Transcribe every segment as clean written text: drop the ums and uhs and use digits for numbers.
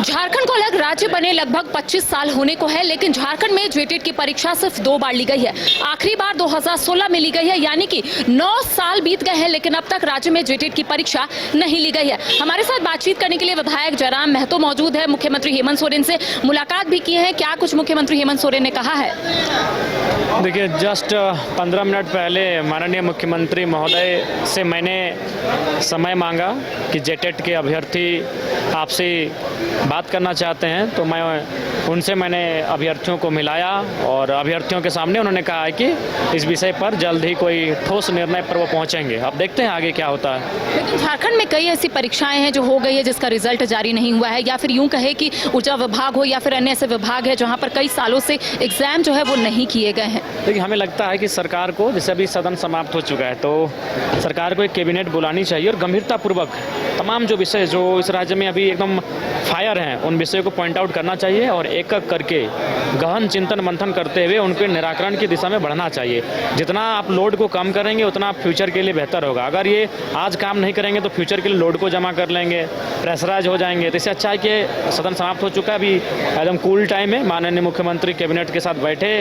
झारखंड को अलग राज्य बने लगभग 25 साल होने को है, लेकिन झारखंड में जेटेट की परीक्षा सिर्फ 2 बार ली गई है। आखिरी बार 2016 में ली गई है, यानी कि 9 साल बीत गए हैं, लेकिन अब तक राज्य में जेटेट की परीक्षा नहीं ली गई है। हमारे साथ बातचीत करने के लिए विधायक जयराम महतो मौजूद है। मुख्यमंत्री हेमंत सोरेन से मुलाकात भी की है। क्या कुछ मुख्यमंत्री हेमंत सोरेन ने कहा है? देखिए, जस्ट 15 मिनट पहले माननीय मुख्यमंत्री महोदय से मैंने समय मांगा कि जेटेट के अभ्यर्थी आपसे बात करना चाहते हैं, तो मैंने अभ्यर्थियों को मिलाया और अभ्यर्थियों के सामने उन्होंने कहा है कि इस विषय पर जल्द ही कोई ठोस निर्णय पर वो पहुंचेंगे। अब देखते हैं आगे क्या होता है। लेकिन झारखंड में कई ऐसी परीक्षाएं हैं जो हो गई है जिसका रिजल्ट जारी नहीं हुआ है, या फिर यूं कहे कि ऊर्जा विभाग हो या फिर अन्य ऐसे विभाग है जहां पर कई सालों से एग्जाम जो है वो नहीं किए गए हैं। देखिए, हमें लगता है कि सरकार को, जैसे अभी सदन समाप्त हो चुका है, तो सरकार को एक कैबिनेट बुलानी चाहिए और गंभीरतापूर्वक तमाम जो विषय जो इस राज्य में अभी एकदम फायर हैं उन विषयों को पॉइंट आउट करना चाहिए और एक एक करके गहन चिंतन मंथन करते हुए उनके निराकरण की दिशा में बढ़ना चाहिए। जितना आप लोड को कम करेंगे उतना फ्यूचर के लिए बेहतर होगा। अगर ये आज काम नहीं करेंगे तो फ्यूचर के लिए लोड को जमा कर लेंगे, प्रेशराइज हो जाएंगे। तो इससे अच्छा है कि सदन समाप्त हो चुका है, अभी एकदम कूल टाइम है। माननीय मुख्यमंत्री कैबिनेट के साथ बैठे,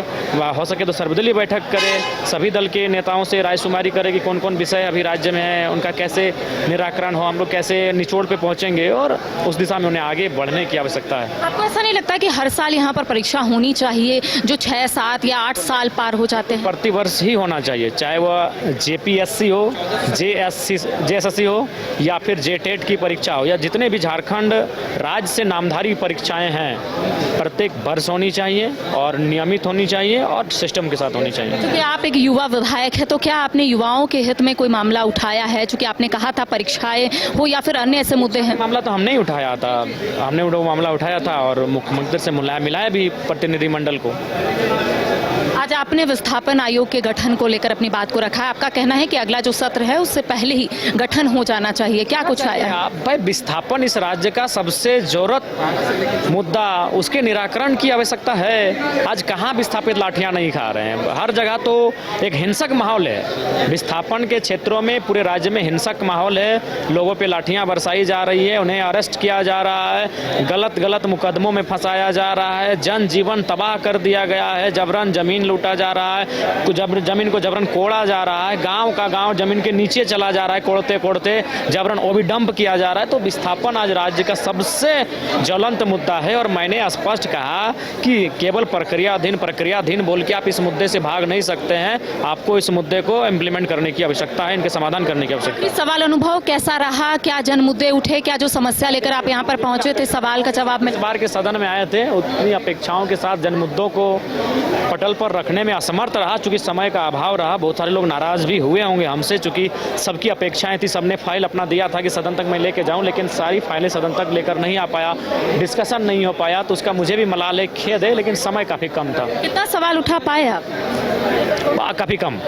हो सके तो सर्वदलीय बैठक करें, सभी दल के नेताओं से रायशुमारी करें कि कौन कौन विषय अभी राज्य में है, उनका कैसे निराकरण हो, हम लोग कैसे निचोड़ पे पहुंचेंगे और उस दिशा में उन्हें आगे बढ़ने की आवश्यकता है। आपको ऐसा नहीं लगता कि हर साल यहाँ पर परीक्षा होनी चाहिए जो 6, 7 या 8 साल पार हो जाते हैं? प्रतिवर्ष ही होना चाहिए, चाहे वह जेपीएससी हो, जेएसएससी हो या फिर जेटेट की परीक्षा हो, या जितने भी झारखंड राज्य से नामधारी परीक्षाएं हैं, प्रत्येक वर्ष होनी चाहिए और नियमित होनी चाहिए और सिस्टम के साथ होनी चाहिए। क्योंकि आप एक युवा विधायक है, तो क्या आपने युवाओं के हित में कोई मामला उठाया है? चूंकि आपने कहा था परीक्षाएं हो या फिर अन्य ऐसे मुद्दे हैं। मामला तो हमने ही उठाया था, हमने वो मामला उठाया था और मुख्यमंत्री से मिलाया भी प्रतिनिधिमंडल को। आज आपने विस्थापन आयोग के गठन को लेकर अपनी बात को रखा है। आपका कहना है कि अगला जो सत्र है उससे पहले ही गठन हो जाना चाहिए। क्या कुछ आया है? भाई, विस्थापन इस राज्य का सबसे जरूरत मुद्दा, उसके निराकरण की आवश्यकता है। आज कहाँ विस्थापित लाठियां नहीं खा रहे हैं, हर जगह तो एक हिंसक माहौल है। विस्थापन के क्षेत्रों में पूरे राज्य में हिंसक माहौल है, लोगों पे लाठियां बरसाई जा रही है, उन्हें अरेस्ट किया जा रहा है, गलत मुकदमों में फंसाया जा रहा है, जनजीवन तबाह कर दिया गया है, जबरन जमीन लूटा जा रहा है, जमीन को जबरन कोड़ा जा रहा है, गांव का गांव जमीन के नीचे चला जा रहा है, कोड़ते कोड़ते जबरन वो भी डंप किया जा रहा है। तो विस्थापन आज राज्य का सबसे ज्वलंत मुद्दा है और मैंने स्पष्ट कहा कि केवल प्रक्रियाधीन बोल के आप इस मुद्दे से भाग नहीं सकते हैं। आपको इस मुद्दे को इम्प्लीमेंट करने की आवश्यकता है, इनके समाधान करने की आवश्यकता है। सवाल अनुभव कैसा रहा? क्या जन मुद्दे उठे? क्या जो समस्या लेकर आप यहाँ पर पहुंचे थे, सवाल का जवाब में इस बार के सदन में आए थे, उतनी अपेक्षाओं के साथ जन मुद्दों को पटल पर रखने में असमर्थ रहा, चूंकि समय का अभाव रहा। बहुत सारे लोग नाराज भी हुए होंगे हमसे, चूंकि सबकी अपेक्षाएं थी, सबने फाइल अपना दिया था कि सदन तक मैं लेके जाऊं, लेकिन सारी फाइलें सदन तक लेकर नहीं आ पाया, डिस्कशन नहीं हो पाया, तो उसका मुझे भी मलाल है, खेद है, लेकिन समय काफी कम था। कितना सवाल उठा पाए आप? काफी कम।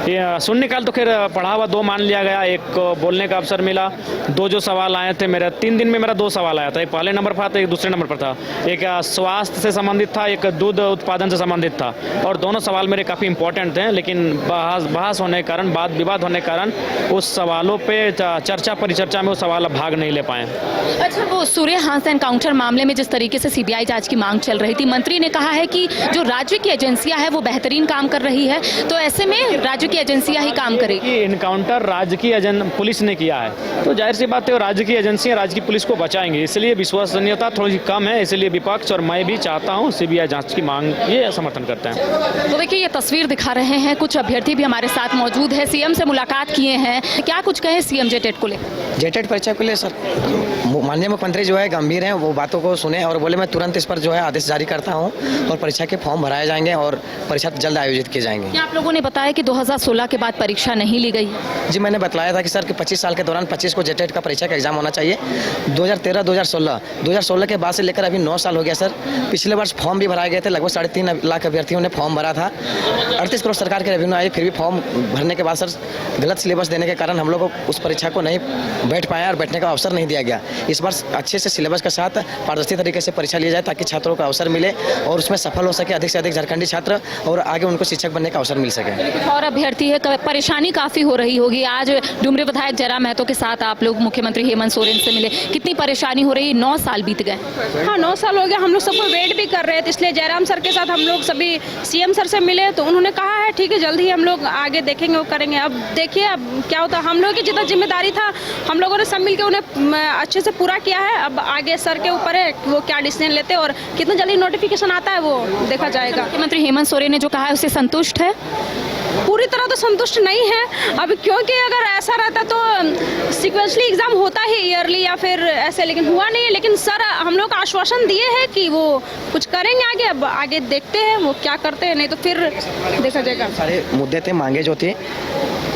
ये शून्यकाल तो खैर पढ़ा हुआ 2 मान लिया गया, एक बोलने का अवसर मिला। 2 जो सवाल आए थे मेरे 3 दिन में, मेरा 2 सवाल आया था, एक पहले नंबर पर था, एक दूसरे नंबर पर था। एक स्वास्थ्य से संबंधित था, एक दूध उत्पादन से संबंधित था, और दोनों सवाल मेरे काफ़ी इंपॉर्टेंट थे, लेकिन बहस होने के कारण, वाद विवाद होने के कारण उस सवालों पर चर्चा परिचर्चा में वो सवाल भाग नहीं ले पाए। अच्छा, वो सूर्य हांस एनकाउंटर मामले में जिस तरीके से सीबीआई जांच की मांग चल रही थी, मंत्री ने कहा है कि जो राज्य की एजेंसियां है वो बेहतरीन काम कर रही है, तो ऐसे में राज्य की एजेंसियां ही काम करेगी। इनकाउंटर राज्य की पुलिस ने किया है, तो जाहिर सी बात है राज्य की एजेंसियां राज्य की पुलिस को बचाएंगी, इसलिए विश्वसनीयता थोड़ी कम है। इसलिए विपक्ष और मैं भी चाहता हूं सीबीआई जांच की मांग ये समर्थन करते हैं। तो देखिए, ये तस्वीर दिखा रहे हैं, कुछ अभ्यर्थी भी हमारे साथ मौजूद है, सीएम से मुलाकात किए हैं। क्या कुछ कहें सीएम जेटेट को लेकर? जेटेट परीक्षा को ले सर, माननीय मुख्यमंत्री जो है गंभीर हैं, वो बातों को सुने और बोले मैं तुरंत इस पर जो है आदेश जारी करता हूं और परीक्षा के फॉर्म भराए जाएंगे और परीक्षा जल्द आयोजित किए जाएंगे। क्या आप लोगों ने बताया कि 2016 के बाद परीक्षा नहीं ली गई? जी, मैंने बताया था कि सर कि 25 साल के दौरान 25 को जेटेट का परीक्षा का एग्जाम होना चाहिए। 2013-2016 के बाद से लेकर अभी 9 साल हो गया सर। पिछले वर्ष फॉर्म भी भराए गए थे, लगभग 3.5 लाख अभ्यर्थियों ने फॉर्म भरा था। 38 करोड़ सरकार के रेवेन्यू आई, फिर भी फॉर्म भरने के बाद सर गलत सिलेबस देने के कारण हम लोग को उस परीक्षा को नहीं बैठ पाए और बैठने का अवसर नहीं दिया गया। इस बार अच्छे से सिलेबस के साथ पारदर्शी तरीके से परीक्षा लिया जाए ताकि छात्रों को अवसर मिले और उसमें सफल हो सके अधिक से अधिक झारखंडी छात्र और आगे उनको शिक्षक बनने का अवसर मिल सके। और अभ्यर्थी है, परेशानी काफी हो रही होगी। आज डुमरी विधायक जयराम महतो के साथ आप लोग मुख्यमंत्री हेमंत सोरेन से मिले, कितनी परेशानी हो रही है? 9 साल बीत गए। हाँ, 9 साल हो गया, हम लोग सबको वेट भी कर रहे थे, इसलिए जयराम सर के साथ हम लोग सभी सीएम सर से मिले तो उन्होंने कहा है ठीक है जल्द ही हम लोग आगे देखेंगे वो करेंगे। अब देखिए अब क्या होता है, हम लोगों की जितना जिम्मेदारी था हम लोगों ने सब मिलकर उन्हें अच्छे से पूरा किया है। अब आगे सर के ऊपर है वो क्या डिसीजन लेते हैं और कितना जल्दी नोटिफिकेशन आता है वो देखा जाएगा। मुख्यमंत्री हेमंत सोरेन ने जो कहा है उससे संतुष्ट है? पूरी तरह तो संतुष्ट नहीं है अब, क्योंकि अगर ऐसा रहता तो सीक्वेंसली एग्जाम होता ही ईयरली या फिर ऐसे, लेकिन हुआ नहीं है। लेकिन सर हम लोग आश्वासन दिए हैं कि वो कुछ करेंगे आगे, अब आगे देखते हैं वो क्या करते हैं, नहीं तो फिर देखा जाएगा। सारे मुद्दे थे, मांगे जो थे,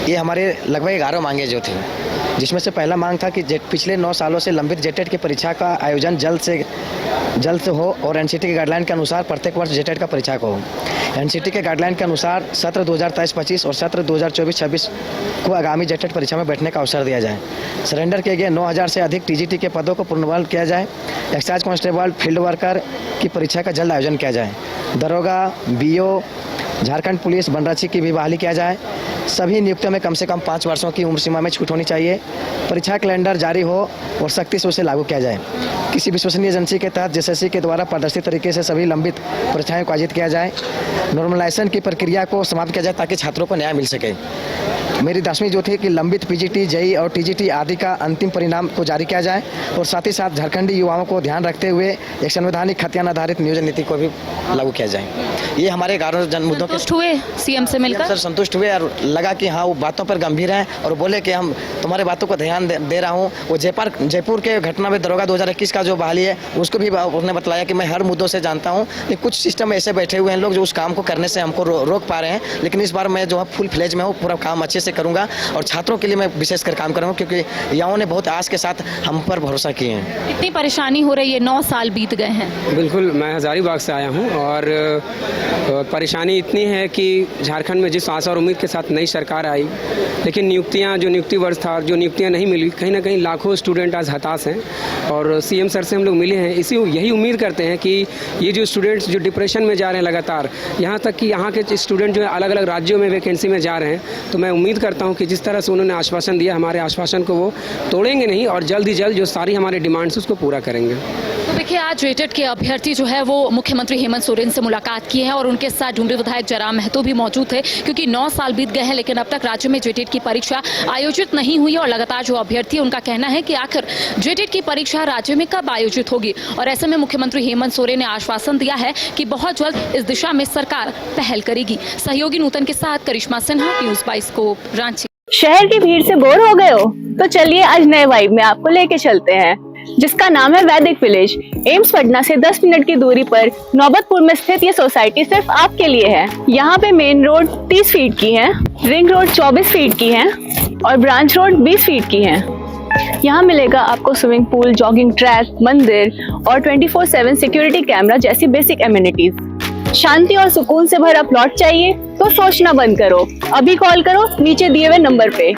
ये हमारे लगभग 11 मांगे जो थे, जिसमें से पहला मांग था कि पिछले 9 सालों से लंबित जेटेट की परीक्षा का आयोजन जल्द से हो और एनसीटी के गाइडलाइन के अनुसार प्रत्येक वर्ष जेटेट का परीक्षा को हो। एनसीटी के गाइडलाइन के अनुसार सत्र 2023-25 और सत्र 2024-26 को आगामी जेटेट परीक्षा में बैठने का अवसर दिया जाए। सरेंडर किए गए 9000 से अधिक टीजीटी के पदों को पुनर्बहाल किया जाए। एक्साइज कांस्टेबल, फील्ड वर्कर की परीक्षा का जल्द आयोजन किया जाए। दरोगा, बीओ, झारखंड पुलिस, बनराची की भी बहाली किया जाए। सभी नियुक्तियों में कम से कम 5 वर्षों की उम्र सीमा में छूट होनी चाहिए। परीक्षा कैलेंडर जारी हो और सख्ती से उसे लागू किया जाए। किसी विश्वसनीय एजेंसी के तहत जेएसएससी के द्वारा पारदर्शी तरीके से सभी लंबित परीक्षाएं को आयोजित किया जाए। नॉर्मलाइजेशन की प्रक्रिया को समाप्त किया जाए ताकि छात्रों को न्याय मिल सके। मेरी 10वीं जो थी कि लंबित पीजीटी, जेई और टीजीटी आदि का अंतिम परिणाम को जारी किया जाए और साथ ही साथ झारखंडी युवाओं को ध्यान रखते हुए एक संवैधानिक खतियान आधारित नियोजन नीति को भी लागू किया जाए। ये हमारे 11 जन मुद्दों के संतुष्ट हुए सीएम से मिलकर? सर संतुष्ट हुए और लगा कि हाँ वो बातों पर गंभीर हैं और बोले कि हम तुम्हारे बातों को ध्यान दे रहा हूँ। वो जयपुर के घटना में दरोगा 2021 का जो बहाली है उसको भी उन्होंने बताया कि मैं हर मुद्दों से जानता हूँ, लेकिन कुछ सिस्टम ऐसे बैठे हुए हैं लोग जो उस काम को करने से हमको रोक पा रहे हैं। लेकिन इस बार मैं जो है फुल फ्लेज में हूँ, पूरा काम अच्छे से करूँगा और छात्रों के लिए मैं विशेषकर काम करूँगा क्योंकि युवाओं ने बहुत आस के साथ हम पर भरोसा किए हैं। कितनी परेशानी हो रही है? 9 साल बीत गए हैं। बिल्कुल, मैं हज़ारीबाग से आया हूँ और परेशानी इतनी है कि झारखंड में जिस आशा और उम्मीद के साथ नई सरकार आई, लेकिन नियुक्तियाँ जो नियुक्ति वर्ष था जो नियुक्तियाँ नहीं मिली, कहीं ना कहीं लाखों स्टूडेंट आज हताश हैं। और सीएम सर से हम लोग मिले हैं, यही उम्मीद करते हैं कि ये जो स्टूडेंट्स जो डिप्रेशन में जा रहे हैं लगातार, यहाँ तक कि यहाँ के स्टूडेंट जो है अलग अलग राज्यों में वैकेंसी में जा रहे हैं, तो मैं उम्मीद करता हूँ कि जिस तरह से उन्होंने आश्वासन दिया, हमारे आश्वासन को वो तोड़ेंगे नहीं और जल्द ही जल्द जो सारी हमारी डिमांड्स उसको पूरा करेंगे। तो देखिए आज जेटेट के अभ्यर्थी जो है वो मुख्यमंत्री हेमंत सोरेन से मुलाकात की है और उनके साथ डुमरी विधायक जयराम महतो भी मौजूद थे, क्योंकि 9 साल बीत गए हैं लेकिन अब तक राज्य में जेटेट की परीक्षा आयोजित नहीं हुई है और लगातार जो अभ्यर्थी है उनका कहना है कि आखिर जेटेट की परीक्षा राज्य में कब आयोजित होगी। और ऐसे में मुख्यमंत्री हेमंत सोरेन ने आश्वासन दिया है कि बहुत जल्द इस दिशा में सरकार पहल करेगी। सहयोगी नूतन के साथ करिश्मा सिन्हा, न्यूज़ 22 रांची। शहर की भीड़ से बोर हो गए हो? तो चलिए आज नए वाइब में आपको लेके चलते हैं, जिसका नाम है वैदिक विलेज। एम्स पटना से 10 मिनट की दूरी पर नौबतपुर में स्थित ये सोसाइटी सिर्फ आपके लिए है। यहाँ पे मेन रोड 30 फीट की है, रिंग रोड 24 फीट की है और ब्रांच रोड 20 फीट की है। यहाँ मिलेगा आपको स्विमिंग पूल, जॉगिंग ट्रैक, मंदिर और 24/7 सिक्योरिटी कैमरा जैसी बेसिक एमिनिटीज। शांति और सुकून से भरा प्लॉट चाहिए तो सोचना बंद करो, अभी कॉल करो नीचे दिए हुए नंबर पे।